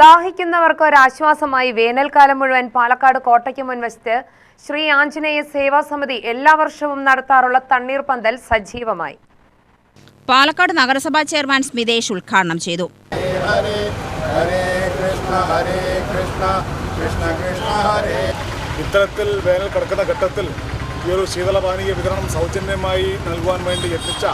ദാഹിക്കുന്നവർക്ക് ഒരാശ്വാസമായി വേനൽക്കാലം മുഴുവൻ പാലക്കാട് കോട്ടയ്ക്ക് മുൻവശത്ത് ശ്രീ ആഞ്ജനേയ സേവാ സമിതി എല്ലാ വർഷവും നടത്താറുള്ള തണ്ണീർപന്തൽ സജീവമായി. പാലക്കാട് നഗരസഭാ ചെയർമാൻ സ്മിതേഷ് ഉദ്ഘാടനം ചെയ്തു. ഇത്തരത്തിൽ വേനൽ കടക്കുന്ന ഘട്ടത്തിൽ ഈ ഒരു ശീതളപാനീയ വിതരണം സൗജന്യമായി നൽകുവാൻ വേണ്ടി എത്തിച്ച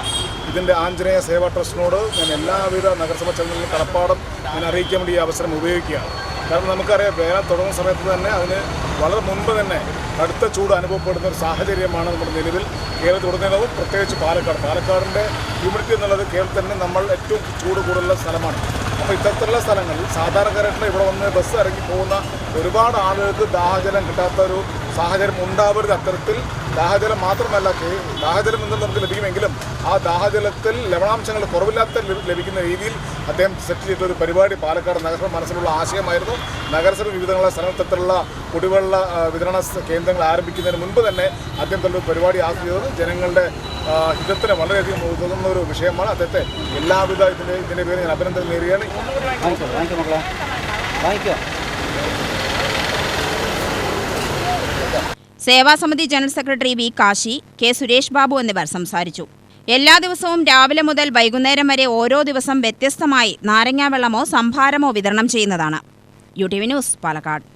ഇതിൻ്റെ ആഞ്ജനേയ സേവാ ട്രസ്റ്റിനോട് ഞാൻ എല്ലാവിധ നഗരസഭാ ചെയർമാനും കടപ്പാടും ഞാൻ അറിയിക്കാൻ വേണ്ടി ഈ അവസരം ഉപയോഗിക്കുകയാണ്. കാരണം നമുക്കറിയാം, വേനൽ തുടങ്ങുന്ന സമയത്ത് തന്നെ അതിന് വളരെ മുൻപ് തന്നെ കടുത്ത ചൂട് അനുഭവപ്പെടുന്ന ഒരു സാഹചര്യമാണ് നമ്മുടെ നിലവിൽ കേരളത്തിലുടനീളവും, പ്രത്യേകിച്ച് പാലക്കാടിൻ്റെ ഹ്യൂമിഡിറ്റി എന്നുള്ളത് കേരളത്തിൽ തന്നെ നമ്മൾ ഏറ്റവും ചൂട് കൂടുതലുള്ള സ്ഥലമാണ്. അപ്പോൾ ഇത്തരത്തിലുള്ള സ്ഥലങ്ങളിൽ സാധാരണക്കാരായിട്ടുള്ള ഇവിടെ വന്ന് ബസ് ഇറങ്ങി പോകുന്ന ഒരുപാട് ആളുകൾക്ക് ദാഹജലം കിട്ടാത്ത ഒരു സാഹചര്യം ഉണ്ടാവരുത്. അത്തരത്തിൽ ദാഹജലം മാത്രമല്ല, ദാഹജലം എന്നും നമുക്ക് ലഭിക്കുമെങ്കിലും ആ ദാഹജലത്തിൽ ലവണാംശങ്ങൾ കുറവില്ലാത്ത ലഭിക്കുന്ന രീതിയിൽ അദ്ദേഹം സെറ്റ് ചെയ്ത ഒരു പരിപാടി പാലക്കാട് നഗരസഭ മനസ്സിലുള്ള ആശയമായിരുന്നു. നഗരസഭ വിവിധങ്ങളെ സ്ഥലത്തിലുള്ള കുടിവെള്ള വിതരണ കേന്ദ്രങ്ങൾ ആരംഭിക്കുന്നതിന് മുൻപ് തന്നെ അദ്ദേഹം തന്നെ പരിപാടി ആസ്വദിച്ചത് ജനങ്ങളുടെ ഹിതത്തിന് വളരെയധികം ഉതകുന്ന ഒരു വിഷയമാണ്. അദ്ദേഹത്തെ എല്ലാവിധ ഇതിൻ്റെ പേര് ഞാൻ അഭിനന്ദനം നേരുകയാണ്. സേവാസമിതി general secretary V Kashi, K Suresh Babu എന്നിവർ സംസാരിച്ചു. എല്ലാ ദിവസവും രാവിലെ മുതൽ വൈകുന്നേരം വരെ ഓരോ ദിവസം വ്യത്യസ്തമായി നാരങ്ങാവെള്ളമോ സംഭാരമോ വിതരണം ചെയ്യുന്നതാണ്. UTV news, Palakkad.